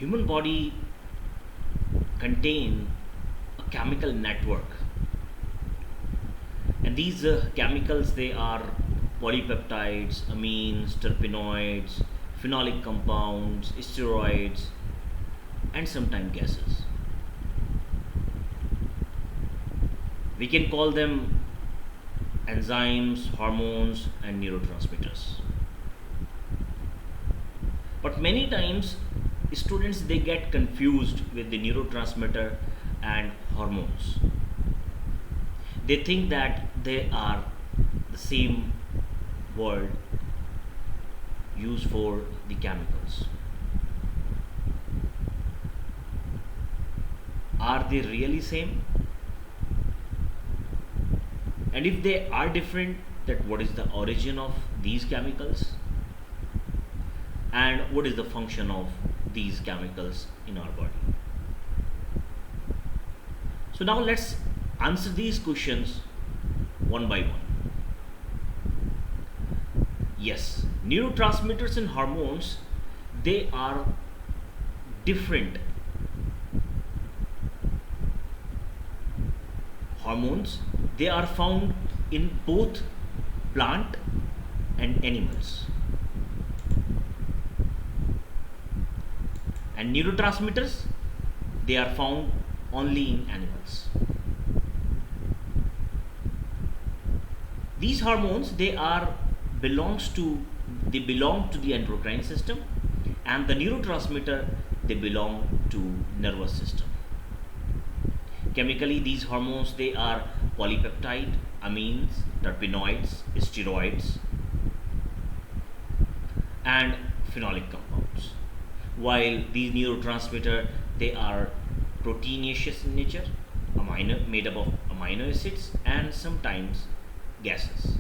Human body contain a chemical network, and these chemicals, they are polypeptides, amines, terpenoids, phenolic compounds, steroids, and sometimes gases. We can call them enzymes, hormones, and neurotransmitters. But many times students, they get confused with the neurotransmitter and hormones. They think that they are the same word used for the chemicals. Are they really same? And if they are different, that what is the origin of these chemicals, and what is the function of these chemicals in our body? So now let's answer these questions one by one. Yes, neurotransmitters and hormones, they are different. Hormones, they are found in both plant and animals. And neurotransmitters, they are found only in animals. These hormones, they belong to the endocrine system, and the neurotransmitter, they belong to nervous system. Chemically, these hormones, they are polypeptide, amines, terpenoids, steroids, and phenolic compounds. While these neurotransmitter, they are proteinaceous in nature, made up of amino acids, and sometimes gases.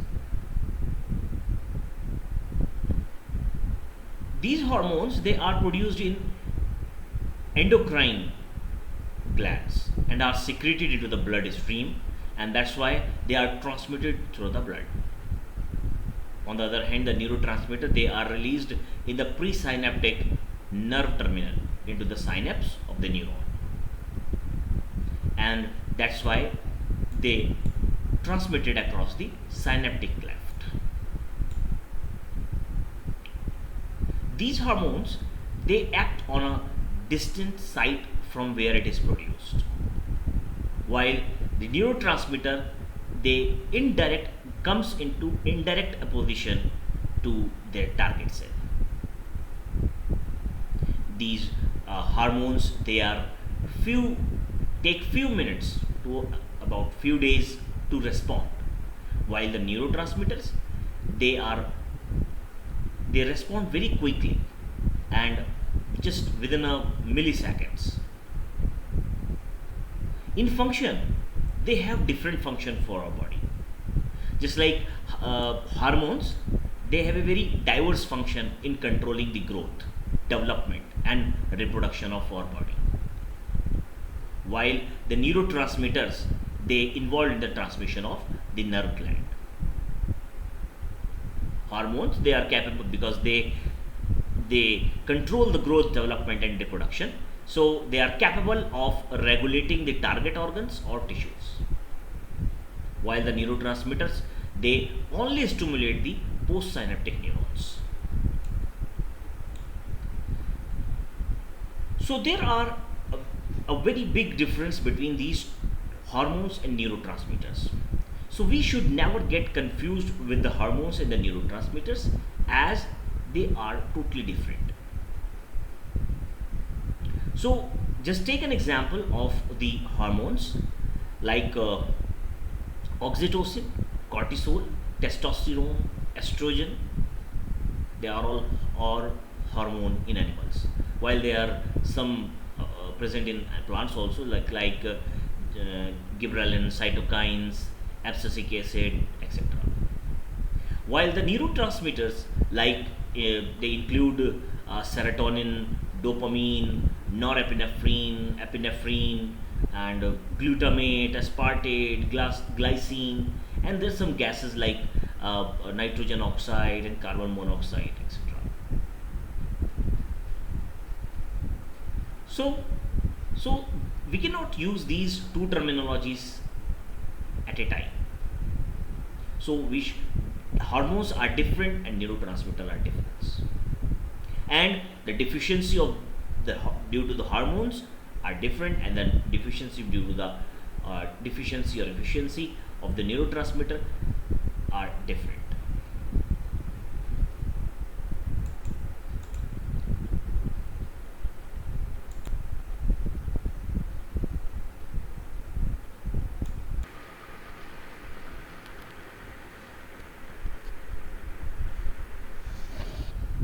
These hormones, they are produced in endocrine glands and are secreted into the bloodstream, and that's why they are transmitted through the blood. On the other hand, the neurotransmitter, they are released in the presynaptic nerve terminal into the synapse of the neuron, and that's why they transmitted across the synaptic cleft. These hormones, they act on a distant site from where it is produced, while the neurotransmitter, they indirect comes into indirect opposition to their target cell. These hormones, they are few take few minutes to about few days to respond, while the neurotransmitters, they are they respond very quickly and just within a milliseconds. In function, they have different function for our body. Just like hormones, they have a very diverse function in controlling the growth, development, and reproduction of our body. While the neurotransmitters, they involved in the transmission of the nerve gland. Hormones, they are capable because they control the growth, development, and reproduction. So they are capable of regulating the target organs or tissues. While the neurotransmitters, they only stimulate the postsynaptic neurons. So there are a very big difference between these hormones and neurotransmitters. So we should never get confused with the hormones and the neurotransmitters, as they are totally different. So just take an example of the hormones like oxytocin, cortisol, testosterone, estrogen. They are all hormone in animals, while there are some present in plants also, gibberellin, cytokines, abscisic acid, etc. While the neurotransmitters, they include serotonin, dopamine, norepinephrine, epinephrine, and glutamate, aspartate, glycine, and there's some gases like nitrogen oxide and carbon monoxide, etc. So, so we cannot use these two terminologies at a time. So hormones are different and neurotransmitters are different, and the deficiency of due to the hormones are different, and then deficiency due to the deficiency or efficiency of the neurotransmitter are different.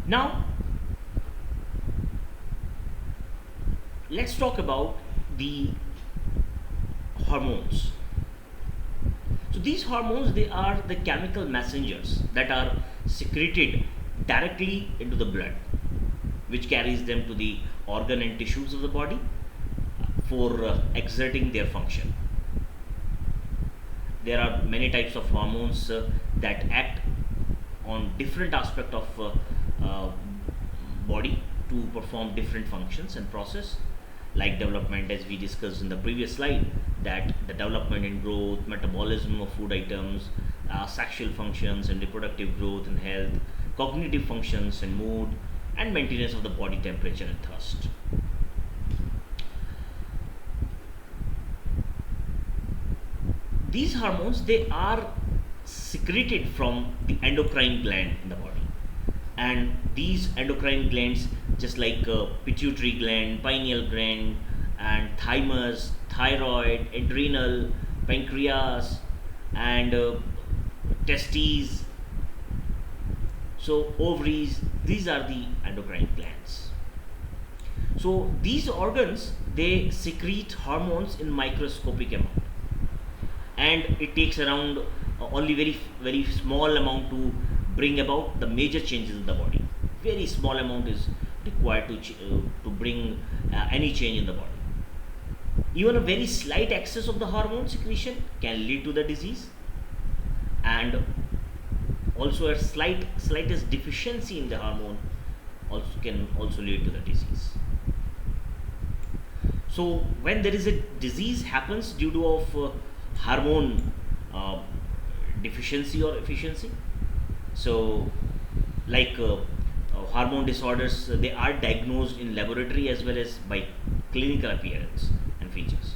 Now let's talk about the hormones. So these hormones, they are the chemical messengers that are secreted directly into the blood, which carries them to the organ and tissues of the body for exerting their function. There are many types of hormones that act on different aspect of body to perform different functions and process, like development, as we discussed in the previous slide, that the development and growth, metabolism of food items, sexual functions and reproductive growth and health, cognitive functions and mood, and maintenance of the body temperature and thirst. These hormones, they are secreted from the endocrine gland in the body, and these endocrine glands, just like pituitary gland, pineal gland, and thymus, thyroid, adrenal, pancreas, and testes, so ovaries, these are the endocrine glands. So these organs, they secrete hormones in microscopic amount, and it takes around only very small amount to bring about the major changes in the body. Very small amount is required to bring any change in the body. Even a very slight excess of the hormone secretion can lead to the disease, and also a slightest deficiency in the hormone also can also lead to the disease. So when there is a disease happens due to hormone uh, deficiency or efficiency, so like hormone disorders, they are diagnosed in laboratory as well as by clinical appearance and features.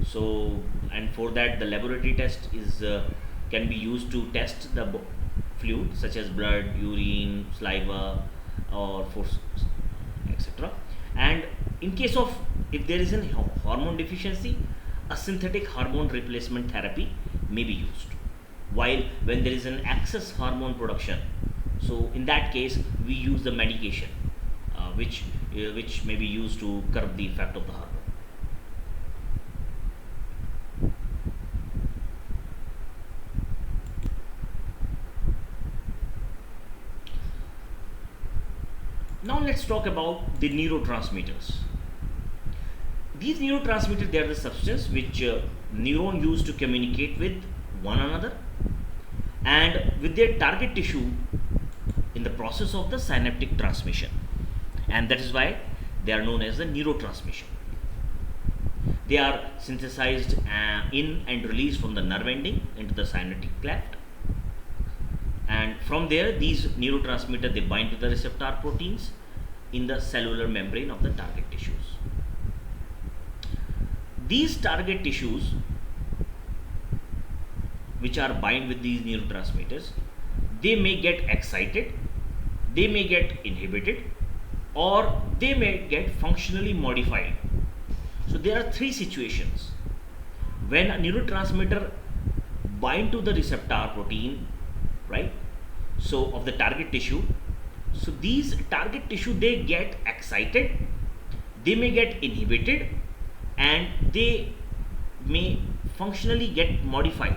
So, and for that the laboratory test is can be used to test the fluid such as blood, urine, saliva, or for etc. And in case of, if there is a hormone deficiency, a synthetic hormone replacement therapy may be used. While when there is an excess hormone production, so in that case we use the medication, which may be used to curb the effect of the hormone. Now let's talk about the neurotransmitters. These neurotransmitters, they are the substance which neuron use to communicate with one another and with their target tissue in the process of the synaptic transmission, and that is why they are known as the neurotransmission. They are synthesized in and released from the nerve ending into the synaptic cleft, and from there these neurotransmitters, they bind to the receptor proteins in the cellular membrane of the target tissues. These target tissues which are bind with these neurotransmitters, they may get excited, they may get inhibited, or they may get functionally modified. So there are three situations when a neurotransmitter bind to the receptor protein, right? So of the target tissue. So these target tissue, they get excited, they may get inhibited, and they may functionally get modified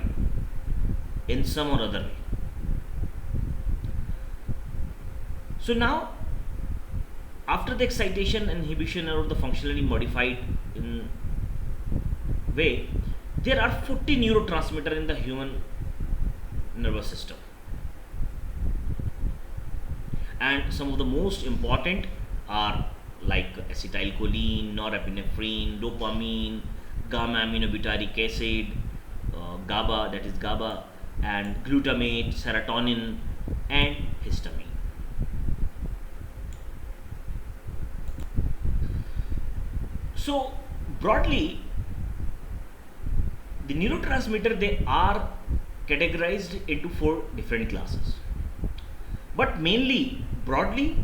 in some or other way. So now, after the excitation and inhibition or the functionally modified in way, there are 40 neurotransmitters in the human nervous system, and some of the most important are like acetylcholine, norepinephrine, dopamine, gamma aminobutyric acid, GABA, that is GABA, and glutamate, serotonin, and histamine. So, broadly, the neurotransmitter, they are categorized into four different classes, but mainly, broadly,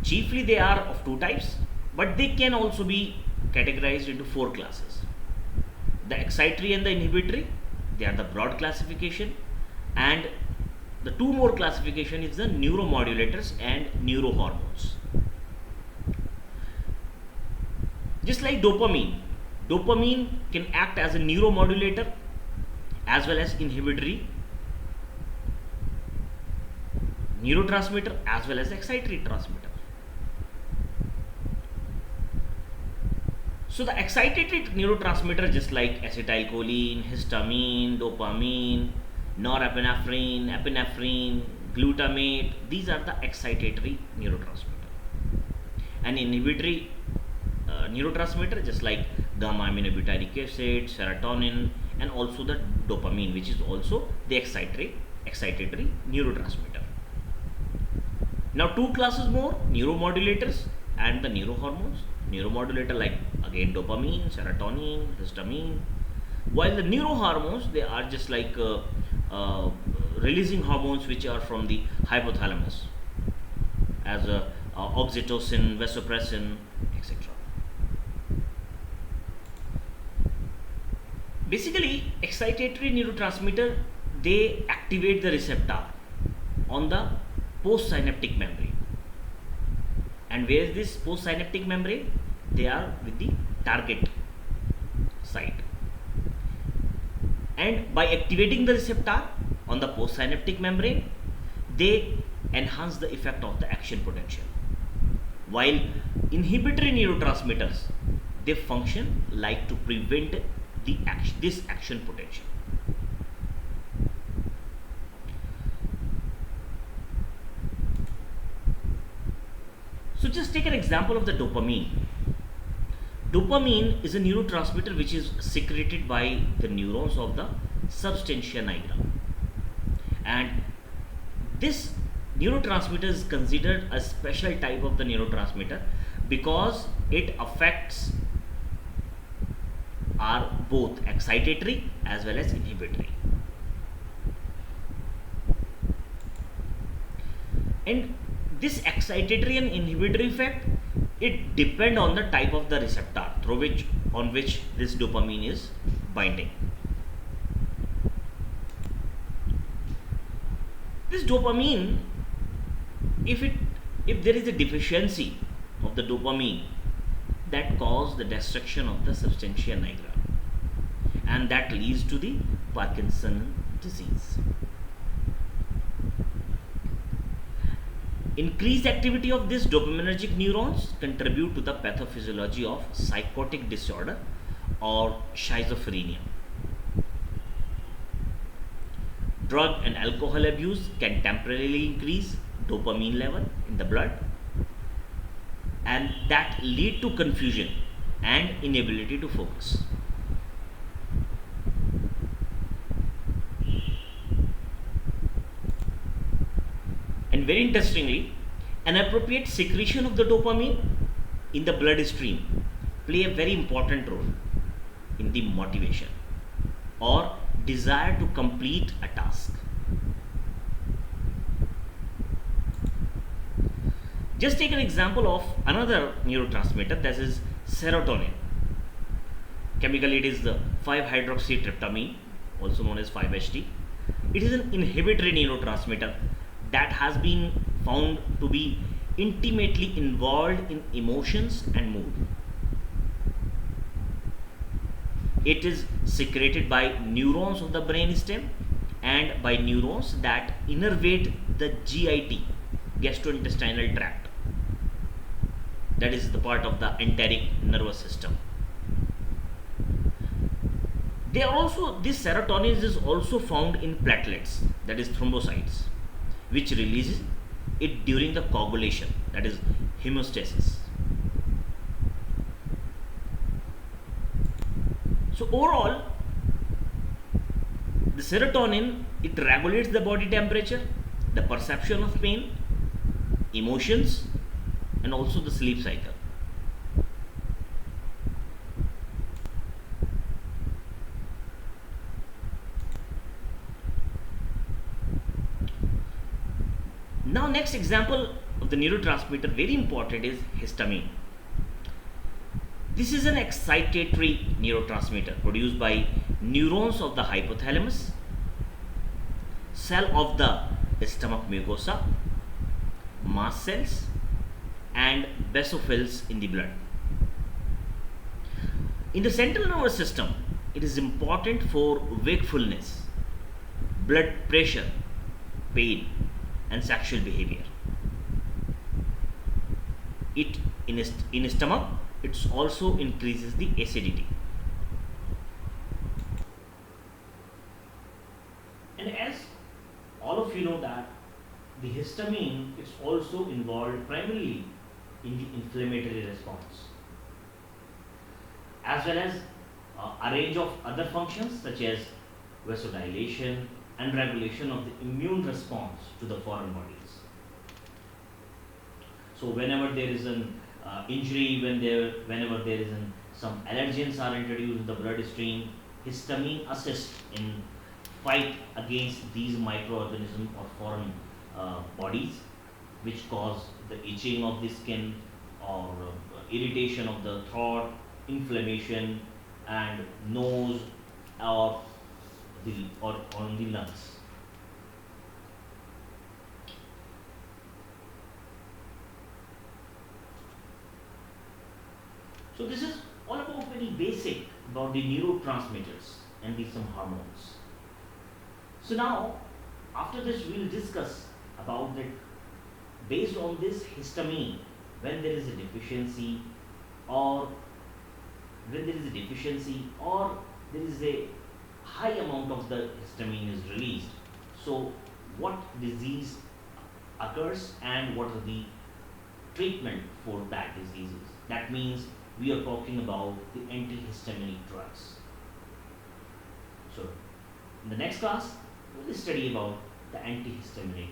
chiefly they are of two types, but they can also be categorized into four classes. The excitatory and the inhibitory, they are the broad classification, and the two more classification is the neuromodulators and neurohormones. Just like dopamine can act as a neuromodulator as well as inhibitory neurotransmitter as well as excitatory transmitter. So the excitatory neurotransmitter, just like acetylcholine, histamine, dopamine, norepinephrine, epinephrine, glutamate, these are the excitatory neurotransmitter. And inhibitory neurotransmitter, just like gamma aminobutyric acid, serotonin, and also the dopamine, which is also the excitatory neurotransmitter. Now two classes more, neuromodulators and the neurohormones. Neuromodulator, like again dopamine, serotonin, histamine, while the neurohormones, they are just like releasing hormones which are from the hypothalamus, as oxytocin, vasopressin, etc. Basically, excitatory neurotransmitter, they activate the receptor on the postsynaptic membrane. And where is this postsynaptic membrane? They are with the target site. And by activating the receptor on the postsynaptic membrane, they enhance the effect of the action potential. While inhibitory neurotransmitters, they function like to prevent this action potential. So just take an example of the dopamine. Dopamine is a neurotransmitter which is secreted by the neurons of the substantia nigra. And this neurotransmitter is considered a special type of the neurotransmitter because it affects are both excitatory as well as inhibitory. And this excitatory and inhibitory effect, it depend on the type of the receptor on which this dopamine is binding. This dopamine, if there is a deficiency of the dopamine, that cause the destruction of the substantia nigra, and that leads to the Parkinson disease. Increased activity of these dopaminergic neurons contribute to the pathophysiology of psychotic disorder or schizophrenia. Drug and alcohol abuse can temporarily increase dopamine level in the blood, and that lead to confusion and inability to focus. And very interestingly, inappropriate secretion of the dopamine in the bloodstream play a very important role in the motivation or desire to complete a task. Just take an example of another neurotransmitter, that is serotonin. Chemically, it is the 5-hydroxytryptamine, also known as 5-HT. It is an inhibitory neurotransmitter that has been found to be intimately involved in emotions and mood. It is secreted by neurons of the brainstem and by neurons that innervate the GIT, gastrointestinal tract. That is the part of the enteric nervous system. This serotonin is also found in platelets, that is thrombocytes, which releases it during the coagulation, that is hemostasis. So overall, the serotonin, it regulates the body temperature, the perception of pain, emotions, and also the sleep cycle. Now, next example of the neurotransmitter, very important, is histamine. This is an excitatory neurotransmitter produced by neurons of the hypothalamus, cell of the stomach mucosa, mast cells, and basophils in the blood. In the central nervous system, it is important for wakefulness, blood pressure, pain, and sexual behavior. It in stomach, it also increases the acidity. And as all of you know that the histamine is also involved primarily in the inflammatory response, as well as a range of other functions such as vasodilation and regulation of the immune response to the foreign bodies. So whenever there is an injury, whenever there is some allergens are introduced in the bloodstream, histamine assists in fight against these microorganisms or foreign bodies, which cause the itching of the skin or irritation of the throat, inflammation, and nose or or on the lungs. So this is all about very basic about the neurotransmitters and some hormones. So now, after this, we will discuss about that based on this histamine, when there is a deficiency, or when there is a deficiency, or there is a high amount of the histamine is released. So, what disease occurs and what are the treatment for that diseases? That means we are talking about the antihistaminic drugs. So, in the next class, we will study about the antihistaminic